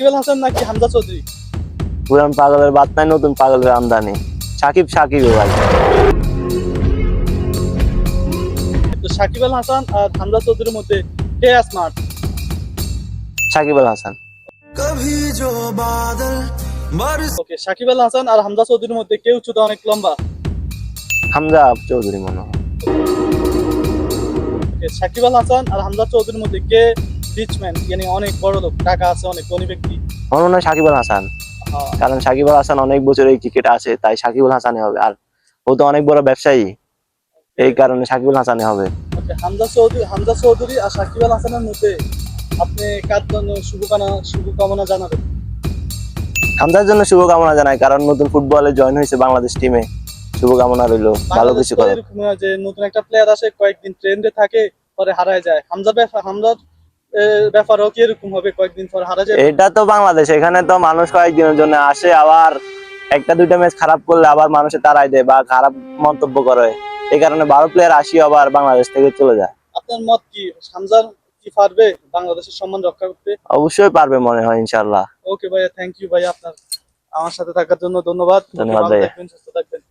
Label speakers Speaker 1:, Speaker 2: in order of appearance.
Speaker 1: সাকিব আল হাসান নাকি হামজা চৌধুরী?
Speaker 2: পুরান পাগলের বাত নাই, নতুন পাগলের আমদানি। সাকিব সাকিব ভাই।
Speaker 1: তো সাকিব আল হাসান আর হামজা চৌধুরীর মধ্যে কে স্মার্ট?
Speaker 2: সাকিব আল হাসান।
Speaker 1: ওকে, সাকিব আল হাসান আর হামজা চৌধুরীর মধ্যে কে উচ্চতা অনেক লম্বা?
Speaker 2: হামজা চৌধুরী মনে হয়।
Speaker 1: ওকে, সাকিব আল হাসান আর হামজা চৌধুরীর মধ্যে কে রিচম্যান, মানে অনেক বড় লোক, টাকা আছে, অনেক ধনী ব্যক্তি?
Speaker 2: আমার মনে হয় সাকিব আল হাসান,
Speaker 1: হ্যাঁ,
Speaker 2: কারণ সাকিব আল হাসান অনেক বছর এই ক্রিকেটে আছে, তাই সাকিব আল হাসানই হবে। আর ও তো অনেক বড় ব্যবসায়ী, এই কারণে সাকিব আল হাসানই হবে।
Speaker 1: ওকে, হামজা চৌধুরী আর সাকিব আল হাসানের মধ্যে আপনি কার জন্য শুভকামনা জানাবেন?
Speaker 2: হামজার জন্য শুভকামনা জানাই, কারণ নতুন ফুটবলে জয়েন হয়েছে বাংলাদেশ টিমে। শুভকামনা রইলো, ভালো
Speaker 1: বাংলাদেশ
Speaker 2: কিছু
Speaker 1: তো
Speaker 2: করে।
Speaker 1: এরকম হয় যে নতুন একটা প্লেয়ার আসে, কয়েকদিন ট্রেন্ডে থাকে, পরে হারায় যায়। হামজার ব্যাপারেও কি এরকম হবে, কয়েকদিন পর হারা যায়?
Speaker 2: এটা তো বাংলাদেশ, এখানে তো মানুষ কয়েকদিনের জন্য আসে, আবার একটা দুইটা ম্যাচ খারাপ করলে আবার মানুষে তাড়াই দেয় বা খারাপ মন্তব্য করে। এই কারণে ভালো প্লেয়ার আসি আবার বাংলাদেশ থেকে চলে যায়।
Speaker 1: আপনার মত কি, হামজার কি পারবে বাংলাদেশের সম্মান রক্ষা করতে?
Speaker 2: অবশ্যই পারবে মনে হয়, ইনশাল্লাহ।
Speaker 1: ওকে ভাইয়া, থ্যাংক ইউ ভাইয়া, আপনার আমার সাথে থাকার জন্য ধন্যবাদ। ওকে,
Speaker 2: ধন্যবাদ
Speaker 1: ভালো
Speaker 2: ভাইয়া।
Speaker 1: থাকবেন, সুস্থ থাকবেন।